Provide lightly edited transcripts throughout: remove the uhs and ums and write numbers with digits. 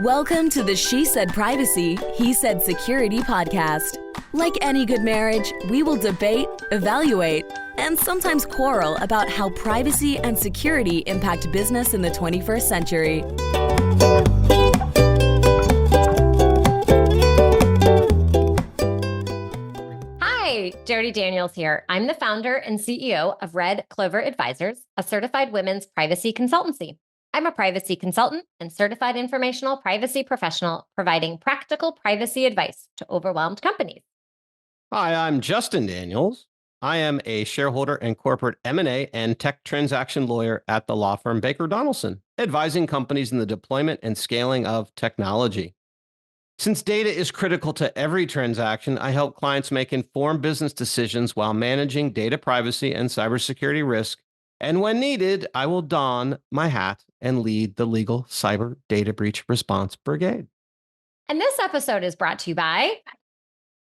Welcome to the She Said Privacy, He Said Security podcast. Like any good marriage, we will debate, evaluate, and sometimes quarrel about how privacy and security impact business in the 21st century. Hi, Jody Daniels here. I'm the founder and CEO of Red Clover Advisors, a certified women's privacy consultancy. I'm a privacy consultant and certified informational privacy professional, providing practical privacy advice to overwhelmed companies. Hi, I'm Justin Daniels. I am a shareholder and corporate M&A and tech transaction lawyer at the law firm Baker Donaldson, advising companies in the deployment and scaling of technology. Since data is critical to every transaction, I help clients make informed business decisions while managing data privacy and cybersecurity risk. And when needed, I will don my hat and lead the legal cyber data breach response brigade. And this episode is brought to you by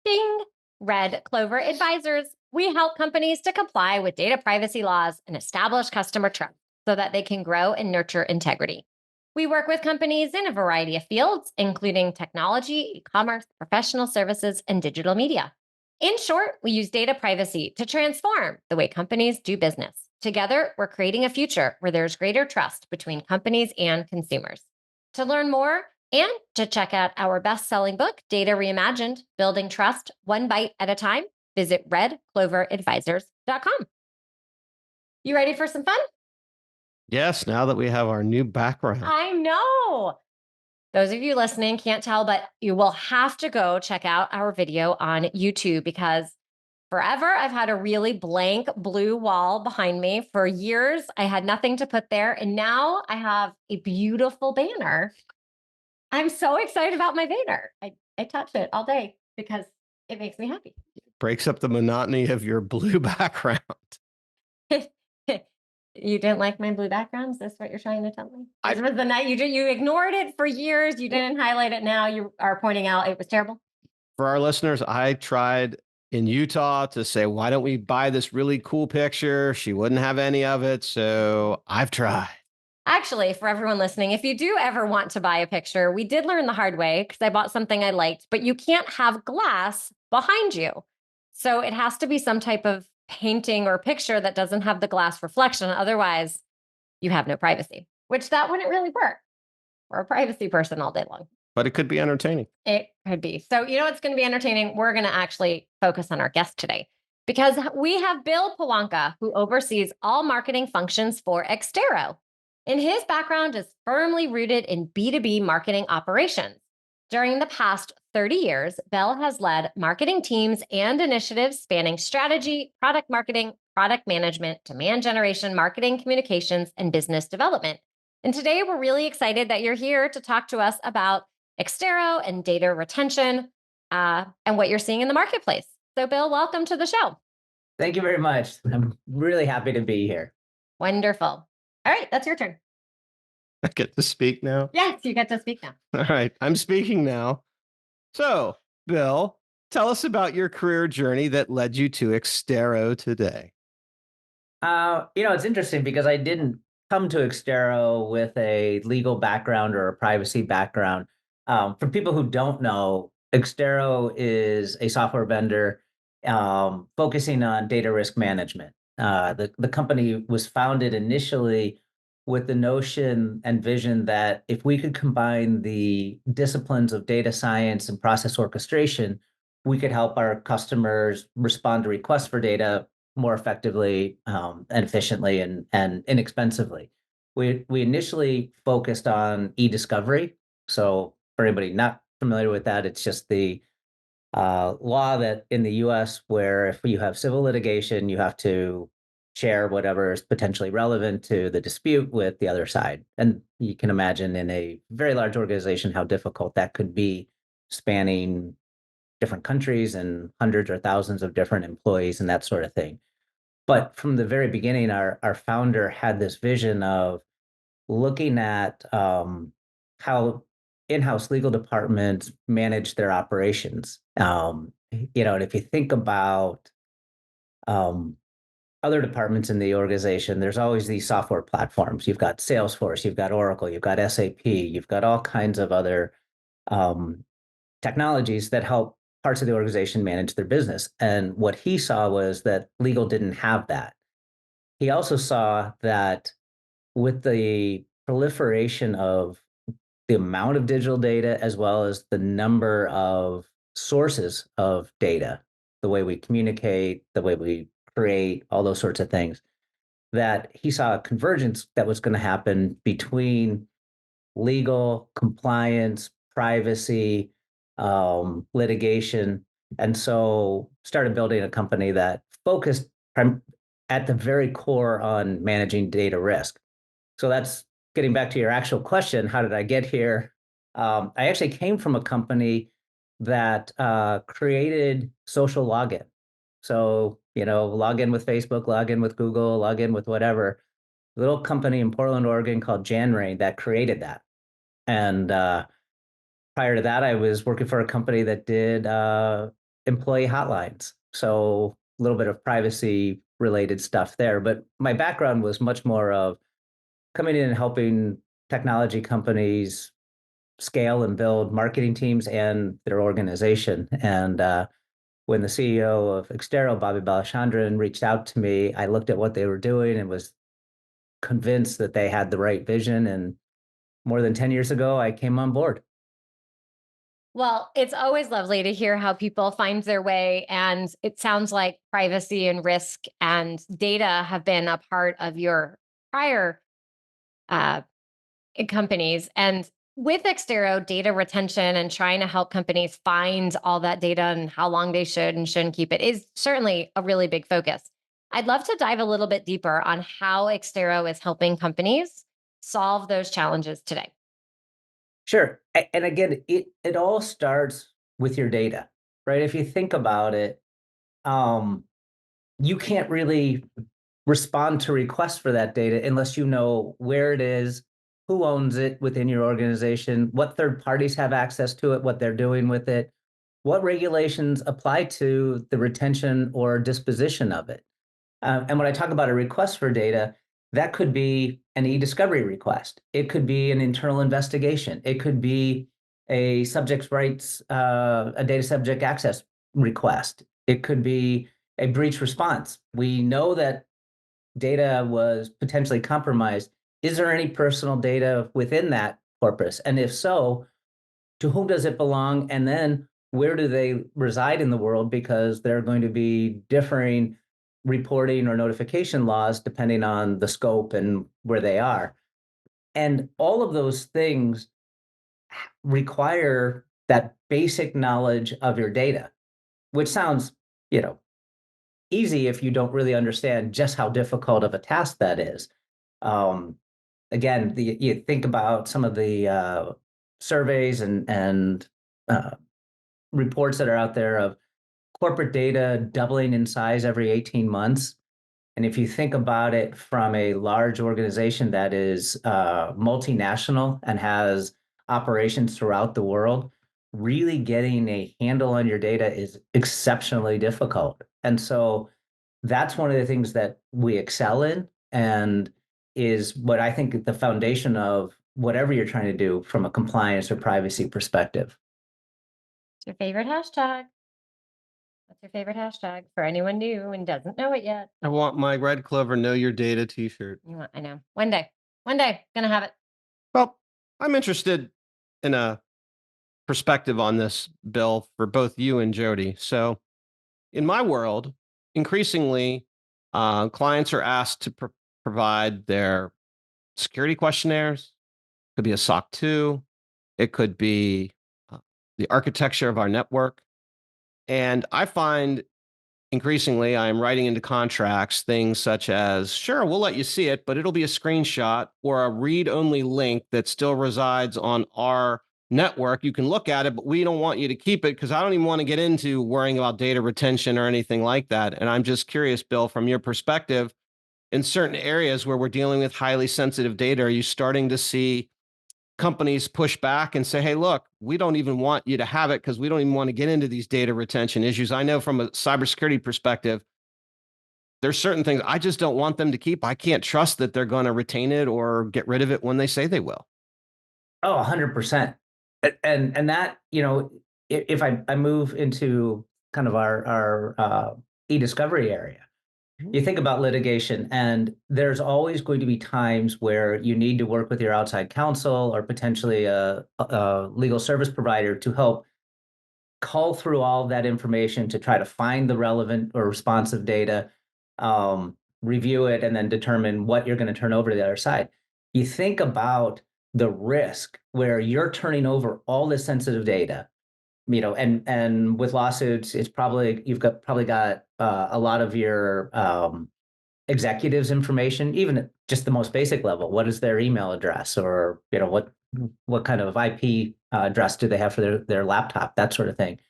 Ding, Red Clover Advisors. We help companies to comply with data privacy laws and establish customer trust so that they can grow and nurture integrity. We work with companies in a variety of fields, including technology, e-commerce, professional services, and digital media. In short, we use data privacy to transform the way companies do business. Together, we're creating a future where there's greater trust between companies and consumers. To learn more and to check out our best-selling book, Data Reimagined, Building Trust One Bite at a Time, visit redcloveradvisors.com. You ready for some fun? Yes, now that we have our new background. I know. Those of you listening can't tell, but you will have to go check out our video on YouTube because forever I've had a really blank blue wall behind me. For years, I had nothing to put there. And now I have a beautiful banner. I'm so excited about my banner. I touch it all day because it makes me happy. Breaks up the monotony of your blue background. You didn't like my blue background? Is this what you're trying to tell me? This was the night you ignored it for years. You didn't highlight it. Now you are pointing out it was terrible. For our listeners, I tried in Utah to say, why don't we buy this really cool picture? She wouldn't have any of it. So I've tried. Actually, for everyone listening, if you do ever want to buy a picture, we did learn the hard way because I bought something I liked, but you can't have glass behind you. So it has to be some type of painting or picture that doesn't have the glass reflection. Otherwise, you have no privacy, which that wouldn't really work for a privacy person all day long. But it could be entertaining. It could be. So, you know what's going to be entertaining? We're going to actually focus on our guest today because we have Bill Piwonka, who oversees all marketing functions for Exterro. And his background is firmly rooted in B2B marketing operations. During the past 30 years, Bill has led marketing teams and initiatives spanning strategy, product marketing, product management, demand generation, marketing communications, and business development. And today we're really excited that you're here to talk to us about Exterro and data retention and what you're seeing in the marketplace. So Bill, welcome to the show. Thank you very much. I'm really happy to be here. Wonderful. All right, that's your turn. I get to speak now? Yes, you get to speak now. All right, I'm speaking now. So, Bill, tell us about your career journey that led you to Exterro today. It's interesting because I didn't come to Exterro with a legal background or a privacy background. For people who don't know, Exterro is a software vendor focusing on data risk management. The company was founded initially with the notion and vision that if we could combine the disciplines of data science and process orchestration, we could help our customers respond to requests for data more effectively and efficiently and inexpensively. We initially focused on e-discovery. So for anybody not familiar with that, it's just the law that in the US where if you have civil litigation, you have to share whatever is potentially relevant to the dispute with the other side. And you can imagine in a very large organization how difficult that could be, spanning different countries and hundreds or thousands of different employees and that sort of thing. But from the very beginning, our founder had this vision of looking at how in-house legal departments manage their operations. And if you think about other departments in the organization, there's always these software platforms. You've got Salesforce, you've got Oracle, you've got SAP, you've got all kinds of other um, technologies that help parts of the organization manage their business. And what he saw was that legal didn't have that. He also saw that with the proliferation of the amount of digital data as well as the number of sources of data, the way we communicate, the way we create, all those sorts of things, that he saw a convergence that was going to happen between legal, compliance, privacy, litigation. And so started building a company that focused at the very core on managing data risk. So that's getting back to your actual question. How did I get here? I actually came from a company that created social login. So, log in with Facebook, log in with Google, log in with whatever. A little company in Portland, Oregon called Janray that created that. And prior to that, I was working for a company that did employee hotlines. So a little bit of privacy related stuff there. But my background was much more of coming in and helping technology companies scale and build marketing teams and their organization. And when the CEO of Exterro, Bobby Balachandran, reached out to me, I looked at what they were doing and was convinced that they had the right vision. And more than 10 years ago, I came on board. Well, it's always lovely to hear how people find their way. And it sounds like privacy and risk and data have been a part of your prior uh, companies. And with Exterro, data retention and trying to help companies find all that data and how long they should and shouldn't keep it is certainly a really big focus. I'd love to dive a little bit deeper on how Exterro is helping companies solve those challenges today. Sure. And again, it all starts with your data, right? If you think about it, um, you can't really respond to requests for that data unless you know where it is, who owns it within your organization, what third parties have access to it, what they're doing with it, what regulations apply to the retention or disposition of it. And when I talk about a request for data, that could be an e-discovery request. It could be an internal investigation. It could be a subject rights, a data subject access request. It could be a breach response. We know that data was potentially compromised. Is there any personal data within that corpus? And if so, to whom does it belong? And then where do they reside in the world? Because there are going to be differing reporting or notification laws depending on the scope and where they are. And all of those things require that basic knowledge of your data, which sounds, easy if you don't really understand just how difficult of a task that is. Um, Again, you think about some of the surveys and uh, reports that are out there of corporate data doubling in size every 18 months. And if you think about it from a large organization that is multinational and has operations throughout the world, really getting a handle on your data is exceptionally difficult. And so that's one of the things that we excel in and is what I think the foundation of whatever you're trying to do from a compliance or privacy perspective. What's your favorite hashtag? What's your favorite hashtag for anyone new and doesn't know it yet? I want my Red Clover Know Your Data t-shirt. I know. One day, gonna have it. Well, I'm interested in a perspective on this, Bill, for both you and Jody. So in my world, increasingly, clients are asked to provide their security questionnaires. It could be a SOC 2. It could be the architecture of our network. And I find increasingly I am writing into contracts things such as, sure, we'll let you see it, but it'll be a screenshot or a read-only link that still resides on our network. You can look at it, but we don't want you to keep it because I don't even want to get into worrying about data retention or anything like that. And I'm just curious, Bill, from your perspective, in certain areas where we're dealing with highly sensitive data, are you starting to see companies push back and say, hey, look, we don't even want you to have it because we don't even want to get into these data retention issues? I know from a cybersecurity perspective, there's certain things I just don't want them to keep. I can't trust that they're going to retain it or get rid of it when they say they will. Oh, 100%. And that, if I move into kind of our e-discovery area, you think about litigation, and there's always going to be times where you need to work with your outside counsel or potentially a legal service provider to help cull through all of that information to try to find the relevant or responsive data, review it, and then determine what you're going to turn over to the other side. You think about the risk where you're turning over all this sensitive data, and with lawsuits, it's probably probably got a lot of your executives' information, even at just the most basic level. What is their email address, or what kind of IP address do they have for their laptop, that sort of thing.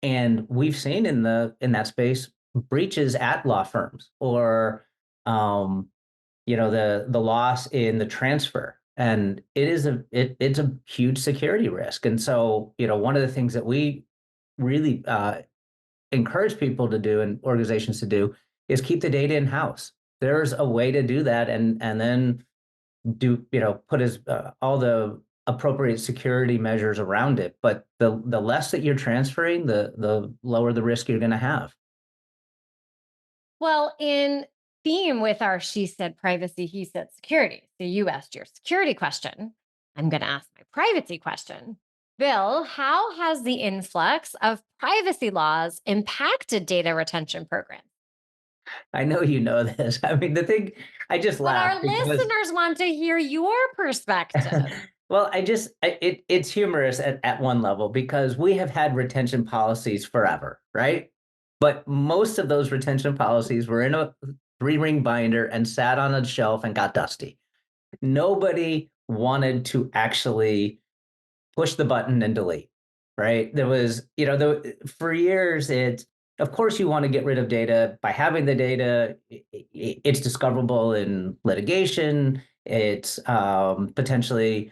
And we've seen in that space breaches at law firms, or the loss in the transfer, and it's a huge security risk. And so one of the things that we really encourage people to do and organizations to do is keep the data in house. There's a way to do that, and then put all the appropriate security measures around it. But the less that you're transferring, the lower the risk you're going to have. Well, in theme with our she said privacy, he said security. So you asked your security question. I'm going to ask my privacy question. Bill, how has the influx of privacy laws impacted data retention programs? I know you know this. I mean, the thing, I just But laugh our because listeners want to hear your perspective. well, it's humorous at one level because we have had retention policies forever, right? But most of those retention policies were in a 3-ring binder and sat on a shelf and got dusty. Nobody wanted to actually push the button and delete, right? There was, for years, of course, you want to get rid of data. By having the data, it's discoverable in litigation. It's potentially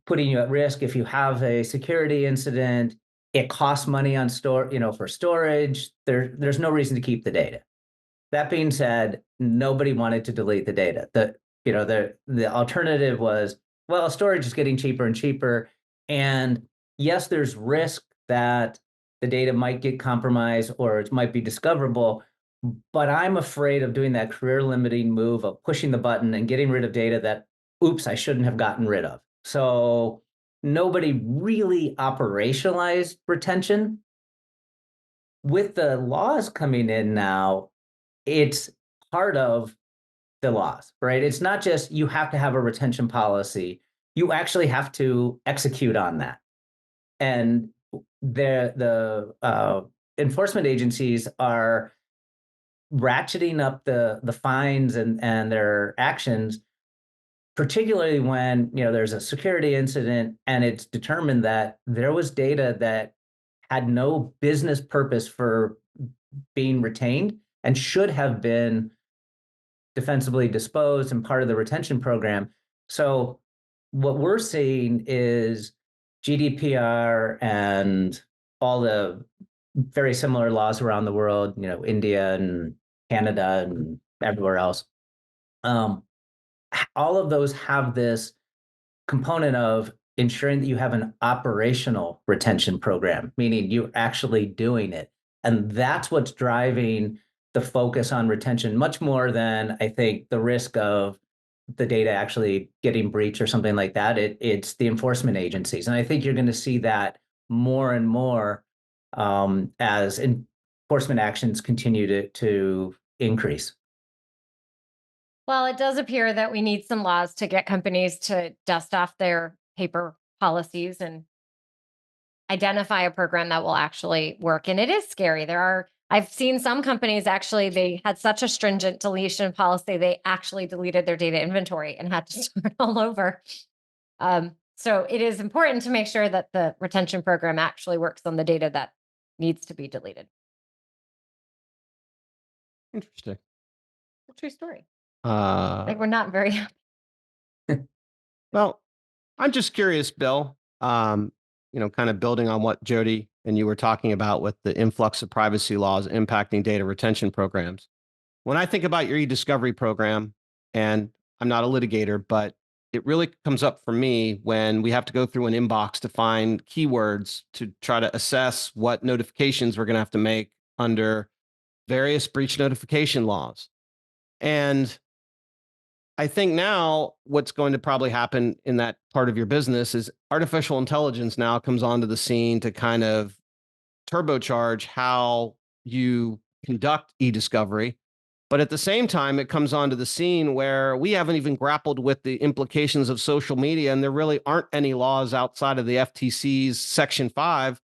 putting you at risk if you have a security incident. It costs money on for storage. There's no reason to keep the data. That being said, nobody wanted to delete the data. The alternative was, well, storage is getting cheaper and cheaper. And yes, there's risk that the data might get compromised or it might be discoverable, but I'm afraid of doing that career limiting move of pushing the button and getting rid of data that, oops, I shouldn't have gotten rid of. So nobody really operationalized retention. With the laws coming in now, it's part of the laws, right? It's not just you have to have a retention policy. You actually have to execute on that. And the enforcement agencies are ratcheting up the fines and their actions, particularly when there's a security incident and it's determined that there was data that had no business purpose for being retained and should have been defensively disposed and part of the retention program. So what we're seeing is GDPR and all the very similar laws around the world, India and Canada and everywhere else. All of those have this component of ensuring that you have an operational retention program, meaning you're actually doing it. And that's what's driving the focus on retention much more than I think the risk of the data actually getting breached or something like that. It's the enforcement agencies. And I think you're going to see that more and more as enforcement actions continue to increase. Well, it does appear that we need some laws to get companies to dust off their paper policies and identify a program that will actually work. And it is scary. I've seen some companies actually, they had such a stringent deletion policy, they actually deleted their data inventory and had to start all over. So it is important to make sure that the retention program actually works on the data that needs to be deleted. Interesting. A true story. We're not very happy. Well, I'm just curious, Bill, kind of building on what Jody and you were talking about with the influx of privacy laws impacting data retention programs. When I think about your e-discovery program, and I'm not a litigator, but it really comes up for me when we have to go through an inbox to find keywords to try to assess what notifications we're going to have to make under various breach notification laws. And I think now what's going to probably happen in that part of your business is artificial intelligence now comes onto the scene to kind of turbocharge how you conduct e-discovery. But at the same time, it comes onto the scene where we haven't even grappled with the implications of social media, and there really aren't any laws outside of the FTC's Section 5.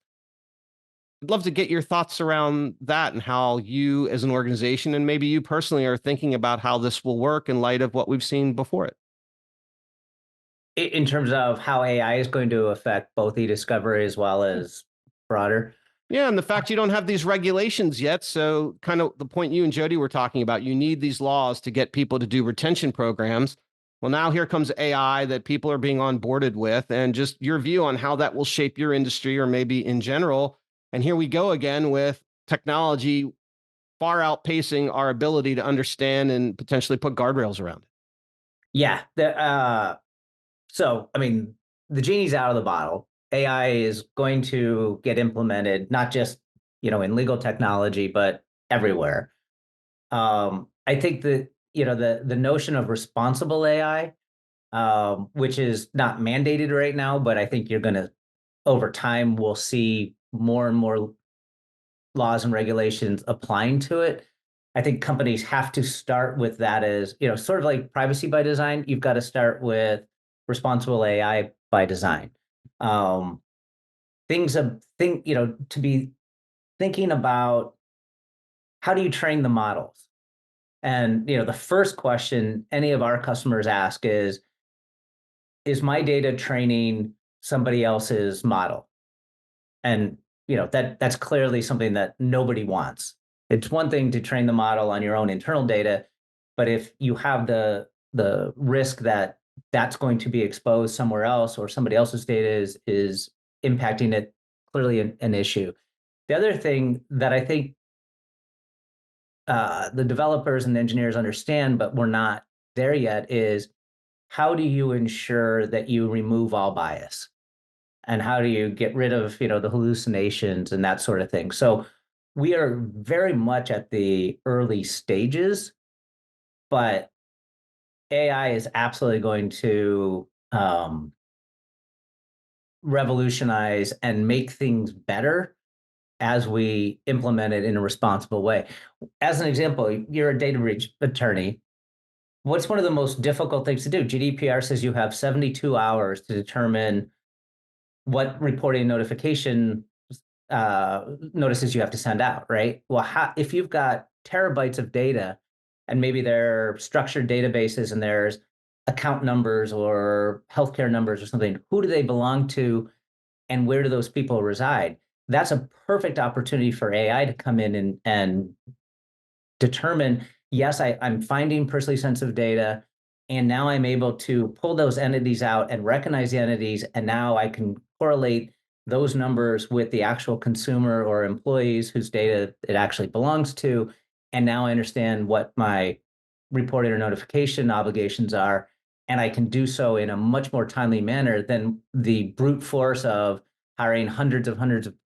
I'd love to get your thoughts around that and how you as an organization and maybe you personally are thinking about how this will work in light of what we've seen before it. In terms of how AI is going to affect both e-discovery as well as broader. Yeah, and the fact you don't have these regulations yet. So kind of the point you and Jody were talking about, you need these laws to get people to do retention programs. Well, now here comes AI that people are being onboarded with, and just your view on how that will shape your industry or maybe in general. And here we go again with technology far outpacing our ability to understand and potentially put guardrails around it. Yeah. So, I mean, the genie's out of the bottle. AI is going to get implemented, not just, in legal technology, but everywhere. I think that, the notion of responsible AI, which is not mandated right now, but I think you're going to, over time, we'll see more and more laws and regulations applying to it. I think companies have to start with that as, sort of like privacy by design. You've got to start with responsible AI by design. To be thinking about how do you train the models? And, the first question any of our customers ask is my data training somebody else's model? And, that's clearly something that nobody wants. It's one thing to train the model on your own internal data, but if you have the risk that that's going to be exposed somewhere else or somebody else's data is impacting it, clearly an issue. The other thing that I think the developers and engineers understand, but we're not there yet, is how do you ensure that you remove all bias? And how do you get rid of, the hallucinations and that sort of thing? So we are very much at the early stages, but AI is absolutely going to revolutionize and make things better as we implement it in a responsible way. As an example, you're a data breach attorney. What's one of the most difficult things to do? GDPR says you have 72 hours to determine what reporting notification notices you have to send out, right? Well, if you've got terabytes of data and maybe they're structured databases and there's account numbers or healthcare numbers or something, who do they belong to and where do those people reside? That's a perfect opportunity for AI to come in and determine, yes, I'm finding personally sensitive data, and now I'm able to pull those entities out and recognize the entities, and now I can correlate those numbers with the actual consumer or employees whose data it actually belongs to. And now I understand what my reporting or notification obligations are, and I can do so in a much more timely manner than the brute force of hiring hundreds of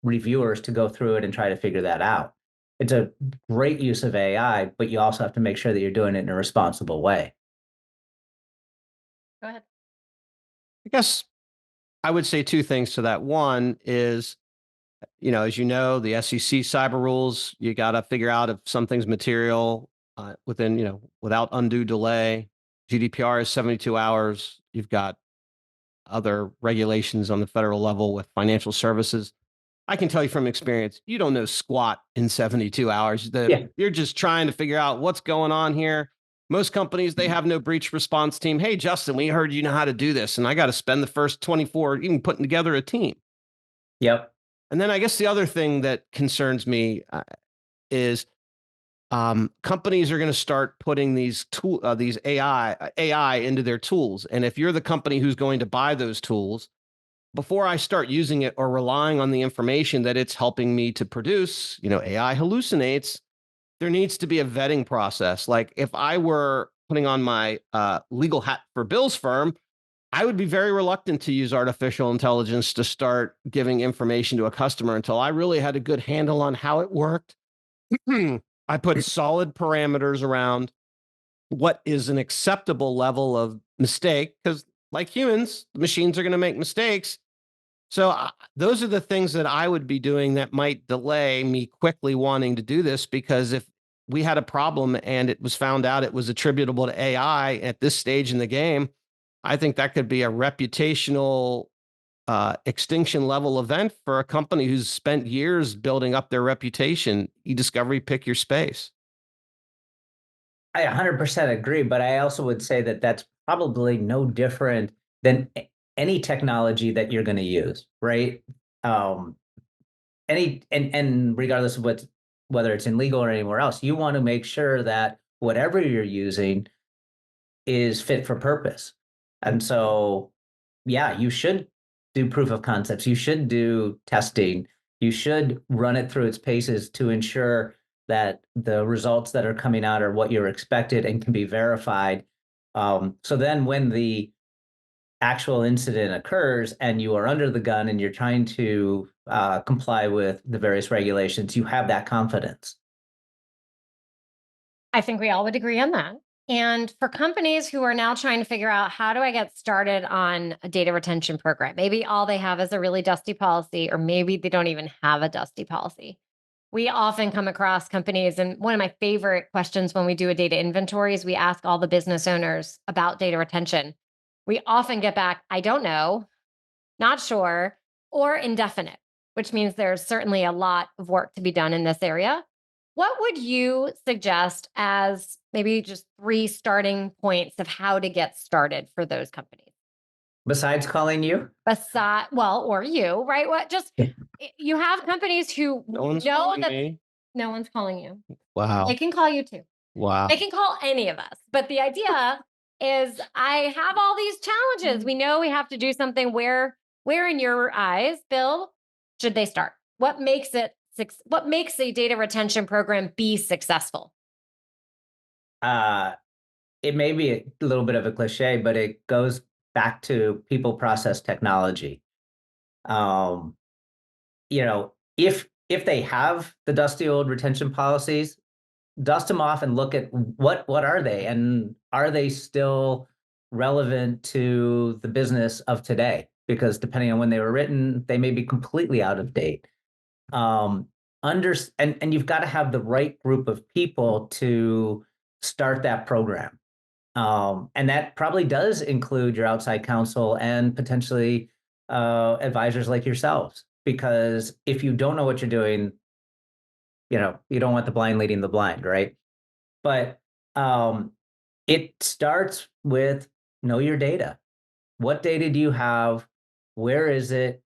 reviewers to go through it and try to figure that out. It's a great use of AI, but you also have to make sure that you're doing it in a responsible way. Go ahead. I guess I would say two things to that. One is, as you know, the SEC cyber rules, you got to figure out if something's material within, without undue delay. GDPR is 72 hours. You've got other regulations on the federal level with financial services. I can tell you from experience, you don't know squat in 72 hours. You're just trying to figure out what's going on here. Most companies, they have no breach response team. Hey, Justin, we heard you know how to do this, and I got to spend the first 24 even putting together a team. Yep. And then I guess the other thing that concerns me is companies are going to start putting these AI into their tools. And if you're the company who's going to buy those tools, before I start using it or relying on the information that it's helping me to produce, AI hallucinates. There needs to be a vetting process. Like if I were putting on my legal hat for Bill's firm, I would be very reluctant to use artificial intelligence to start giving information to a customer until I really had a good handle on how it worked. I put solid parameters around what is an acceptable level of mistake, because like humans, machines are going to make mistakes. So those are the things that I would be doing that might delay me quickly wanting to do this, because if we had a problem and it was found out it was attributable to AI at this stage in the game, I think that could be a reputational extinction level event for a company who's spent years building up their reputation. E-discovery, pick your space. I 100% agree, but I also would say that that's probably no different than any technology that you're going to use, right? Um, and regardless of whether it's in legal or anywhere else, you want to make sure that whatever you're using is fit for purpose. And so, yeah, you should do proof of concepts. You should do testing. You should run it through its paces to ensure that the results that are coming out are what you're expected and can be verified. So then when the actual incident occurs and you are under the gun and you're trying to comply with the various regulations, you have that confidence. I think we all would agree on that. And for companies who are now trying to figure out how do I get started on a data retention program, maybe all they have is a really dusty policy, or maybe they don't even have a dusty policy. We often come across companies, and one of my favorite questions when we do a data inventory is we ask all the business owners about data retention. We often get back, I don't know, not sure, or indefinite, which means there's certainly a lot of work to be done in this area. What would you suggest as maybe just 3 starting points of how to get started for those companies? Besides calling you? Well, or you, right? What just you have companies who No one's know calling that me. no one's calling you. Wow. They can call you too. Wow. They can call any of us. But the idea is I have all these challenges. We know we have to do something. Where in your eyes, Bill, should they start? What makes a data retention program be successful? Uh, it may be a little bit of a cliche, but it goes back to people, process, technology. Um, if they have the dusty old retention policies, dust them off and look at what are they, and are they still relevant to the business of today? Because depending on when they were written, they may be completely out of date. Um, and you've got to have the right group of people to start that program. And that probably does include your outside counsel and potentially advisors like yourselves. Because if you don't know what you're doing, you don't want the blind leading the blind, right? But it starts with know your data. What data do you have? Where is it?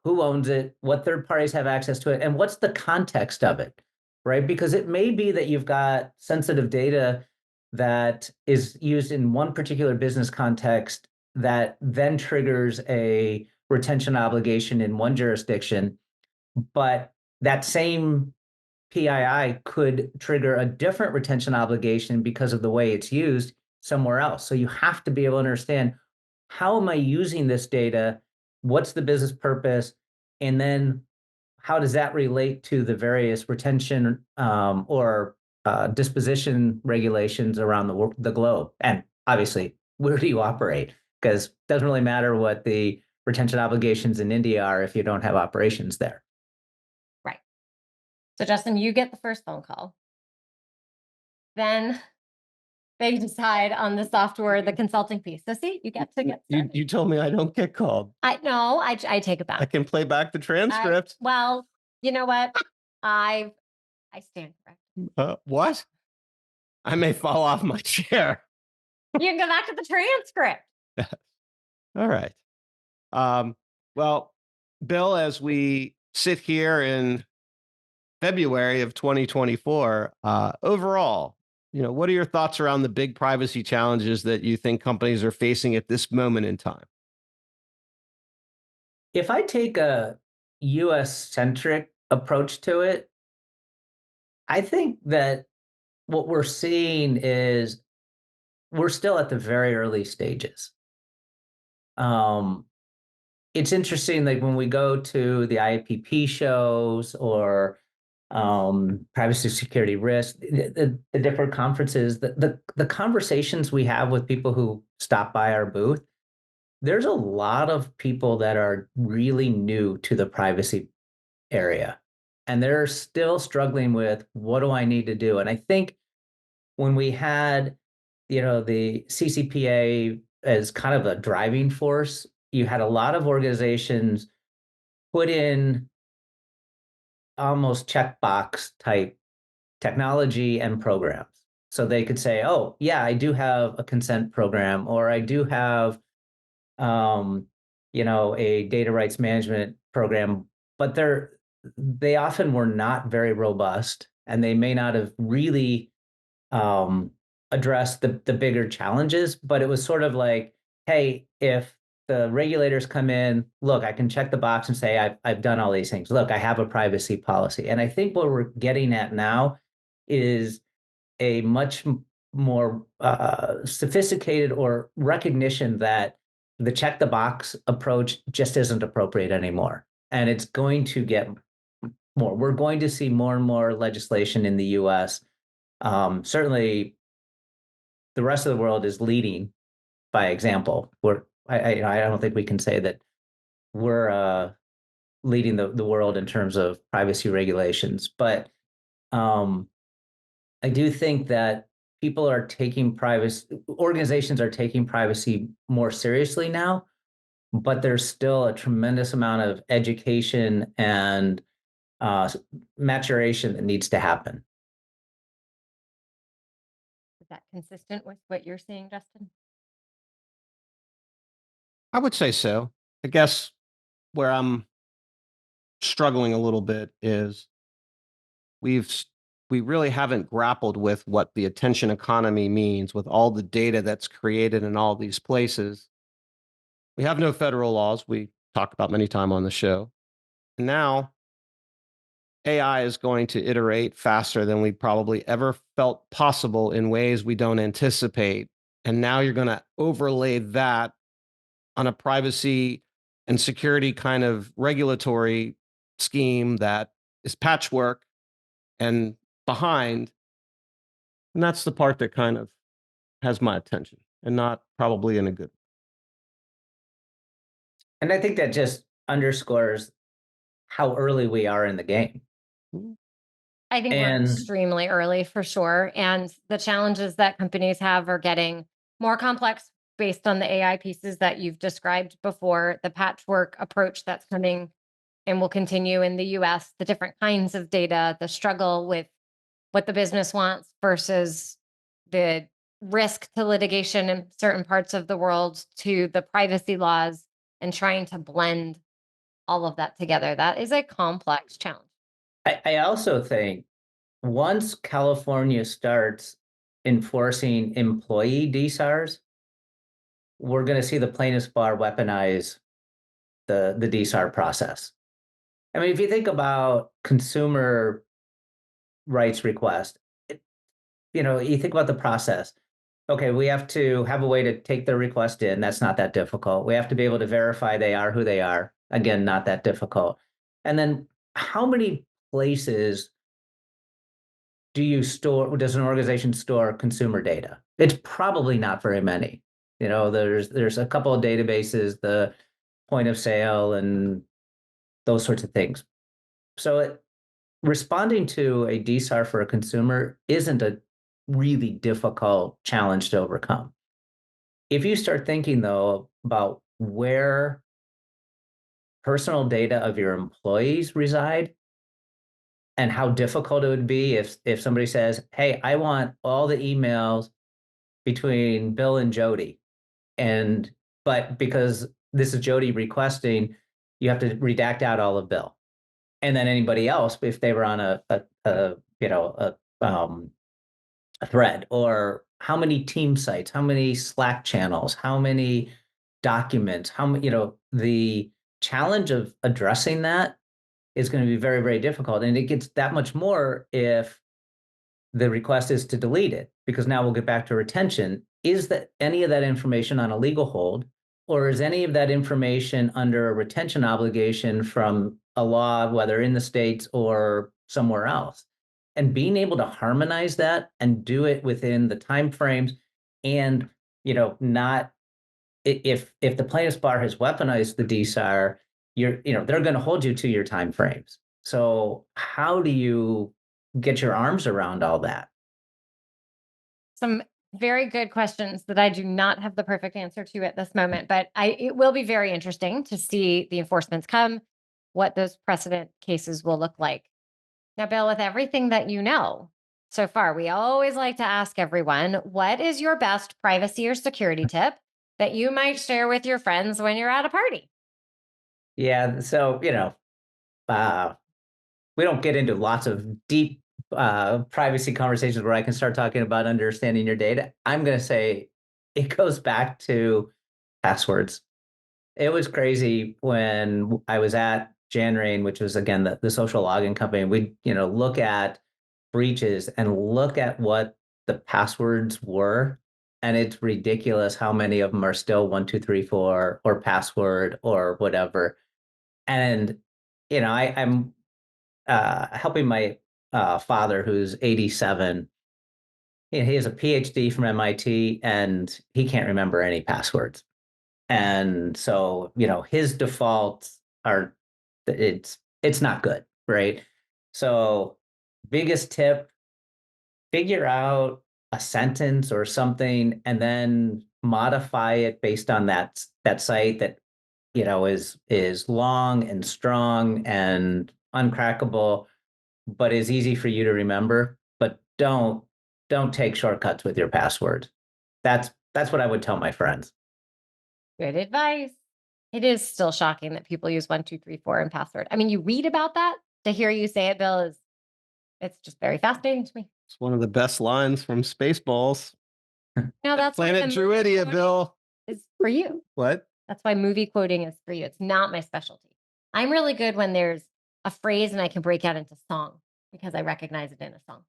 Who owns it? What third parties have access to it? And what's the context of it, right? Because it may be that you've got sensitive data that is used in one particular business context that then triggers a retention obligation in one jurisdiction, but that same PII could trigger a different retention obligation because of the way it's used somewhere else. So you have to be able to understand, how am I using this data? What's the business purpose? And then how does that relate to the various retention or disposition regulations around the globe? And obviously, where do you operate? Because it doesn't really matter what the retention obligations in India are if you don't have operations there. Right. So, Justin, you get the first phone call. Then they decide on the software, the consulting piece. So, see, you get to get started. You told me I don't get called. I take it back. I can play back the transcript. Well, you know what? I stand corrected. What? I may fall off my chair. You can go back to the transcript. All right. Well, Bill, as we sit here in February of 2024, overall, what are your thoughts around the big privacy challenges that you think companies are facing at this moment in time? if I take a US centric approach to it, I think that what we're seeing is we're still at the very early stages. Um, it's interesting, like when we go to the IPP shows or privacy security risk, the different conferences, the conversations we have with people who stop by our booth, there's a lot of people that are really new to the privacy area. And they're still struggling with what do I need to do? And I think when we had, the CCPA as kind of a driving force, you had a lot of organizations put in almost checkbox type technology and programs. So they could say, oh, yeah, I do have a consent program, or I do have, um, a data rights management program, but they often were not very robust, and they may not have really um, addressed the bigger challenges. But it was sort of like, hey, if the regulators come in, look, I can check the box and say I've done all these things. Look, I have a privacy policy. And I think what we're getting at now is a much more sophisticated or recognition that the check the box approach just isn't appropriate anymore. And it's going to get more. We're going to see more and more legislation in the US. Certainly, the rest of the world is leading by example. I don't think we can say that we're leading the world in terms of privacy regulations, but um, I do think that people are taking privacy, organizations are taking privacy more seriously now, but there's still a tremendous amount of education and uh, maturation that needs to happen. Is that consistent with what you're seeing, Justin? I would say so. I guess where I'm struggling a little bit is we've s- we really haven't grappled with what the attention economy means with all the data that's created in all these places. We have no federal laws. We talked about many times on the show. Now AI is going to iterate faster than we probably ever felt possible in ways we don't anticipate. And now you're going to overlay that on a privacy and security kind of regulatory scheme that is patchwork and behind. And that's the part that kind of has my attention and not probably in a good And I think that just underscores how early we are in the game. way. I think we're And extremely early for sure. And the challenges that companies have are getting more complex based on the AI pieces that you've described before, the patchwork approach that's coming and will continue in the US, the different kinds of data, the struggle with what the business wants versus the risk to litigation in certain parts of the world to the privacy laws and trying to blend all of that together. That is a complex challenge. I also think once California starts enforcing employee DSARs, we're going to see the plaintiffs bar weaponize the DSAR process. I mean, if you think about consumer rights request, you think about the process. Okay, we have to have a way to take their request in. That's not that difficult. We have to be able to verify they are who they are. Again, not that difficult. And then how many places does an organization store consumer data? It's probably not very many. There's a couple of databases, the point of sale and those sorts of things. So responding to a DSAR for a consumer isn't a really difficult challenge to overcome. If you start thinking though about where personal data of your employees reside and how difficult it would be if somebody says, "Hey, I want all the emails between Bill and Jody," but because this is Jody requesting, you have to redact out all of Bill, and then anybody else if they were on a thread, or how many team sites, how many Slack channels, how many documents, how many, the challenge of addressing that is going to be very, very difficult. And it gets that much more if the request is to delete it, because now we'll get back to retention. Is that any of that information on a legal hold, or is any of that information under a retention obligation from a law, whether in the States or somewhere else? And being able to harmonize that and do it within the timeframes, and not, if the plaintiff's bar has weaponized the DSAR, they're going to hold you to your timeframes. So how do you get your arms around all that? Some very good questions that I do not have the perfect answer to at this moment, but it will be very interesting to see the enforcements come, what those precedent cases will look like. Now, Bill, with everything that you know so far, we always like to ask everyone, what is your best privacy or security tip that you might share with your friends when you're at a party? Yeah, so we don't get into lots of deep privacy conversations where I can start talking about understanding your data. I'm going to say it goes back to passwords. It was crazy when I was at Janrain, which was, again, the social login company. We look at breaches and look at what the passwords were, and it's ridiculous how many of them are still 1234 or password or whatever. And I'm helping my father, who's 87. He has a PhD from MIT, and he can't remember any passwords. And so, his defaults are, it's not good, right? So, biggest tip: figure out a sentence or something, and then modify it based on that site that is long and strong and uncrackable, but is easy for you to remember. But don't take shortcuts with your password. That's what I would tell my friends. Good advice. It is still shocking that people use 1234 and password. I mean, you read about that. To hear you say it, Bill, it's just very fascinating to me. It's one of the best lines from Spaceballs. No, that's why Planet the movie Druidia, quoting Bill. is for you. What? That's why movie quoting is for you. It's not my specialty. I'm really good when there's a phrase and I can break out into song because I recognize it in a song.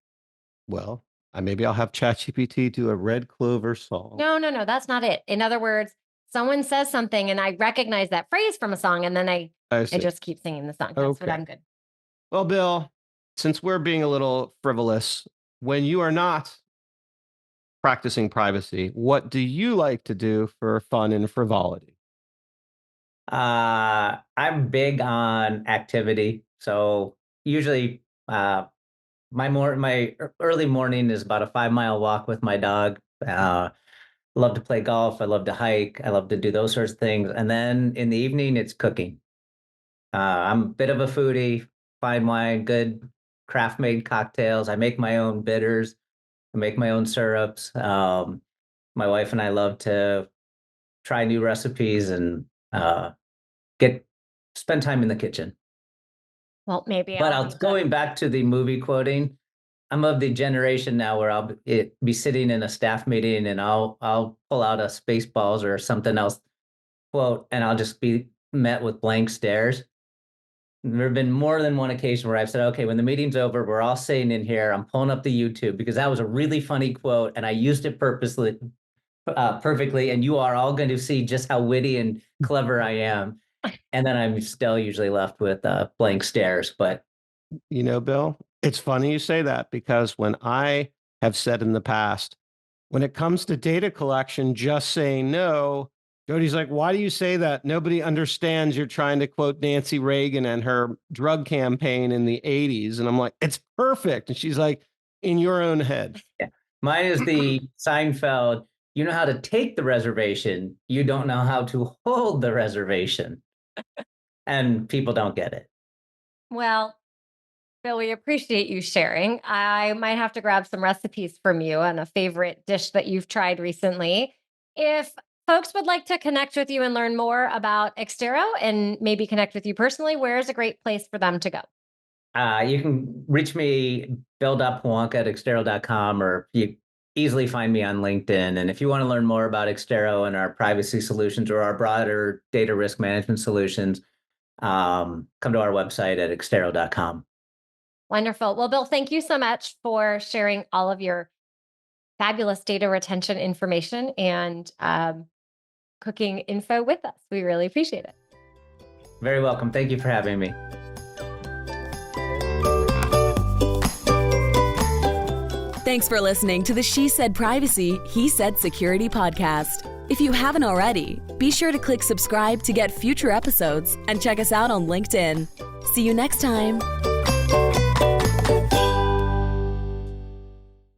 Well, maybe I'll have ChatGPT do a Red Clover song. No, that's not it. In other words, someone says something and I recognize that phrase from a song, and then I just keep singing the song. That's what I'm good. Well, Bill, since we're being a little frivolous, when you are not practicing privacy, what do you like to do for fun and frivolity? I'm big on activity. So usually my early morning is about a 5 mile walk with my dog. Love to play golf. I love to hike. I love to do those sorts of things. And then in the evening, it's cooking. I'm a bit of a foodie, fine wine, good craft made cocktails. I make my own bitters. I make my own syrups. My wife and I love to try new recipes and get spend time in the kitchen. Well, maybe But I'll I'll going back to the movie quoting. I'm of the generation now where I'll be sitting in a staff meeting, and I'll pull out a Spaceballs or something else quote, and I'll just be met with blank stares. There have been more than one occasion where I've said, "Okay, when the meeting's over, we're all sitting in here. I'm pulling up the YouTube because that was a really funny quote, and I used it perfectly, and you are all going to see just how witty and clever I am." And then I'm still usually left with blank stares. But Bill, it's funny you say that, because when I have said in the past, when it comes to data collection, just say no, Jody's like, why do you say that? Nobody understands you're trying to quote Nancy Reagan and her drug campaign in the 80s. And I'm like, it's perfect. And she's like, in your own head. yeah, mine is the Seinfeld. You know how to take the reservation. You don't know how to hold the reservation. And people don't get it. Well, Bill, we appreciate you sharing. I might have to grab some recipes from you and a favorite dish that you've tried recently. If folks would like to connect with you and learn more about Exterro and maybe connect with you personally, where is a great place for them to go? You can reach me, Piwonka at Exterro.com, or you easily find me on LinkedIn. And if you want to learn more about Exterro and our privacy solutions or our broader data risk management solutions, come to our website at exterro.com. Wonderful. Well, Bill, thank you so much for sharing all of your fabulous data retention information and cooking info with us. We really appreciate it. Very welcome. Thank you for having me. Thanks for listening to the She Said Privacy, He Said Security podcast. If you haven't already, be sure to click subscribe to get future episodes and check us out on LinkedIn. See you next time.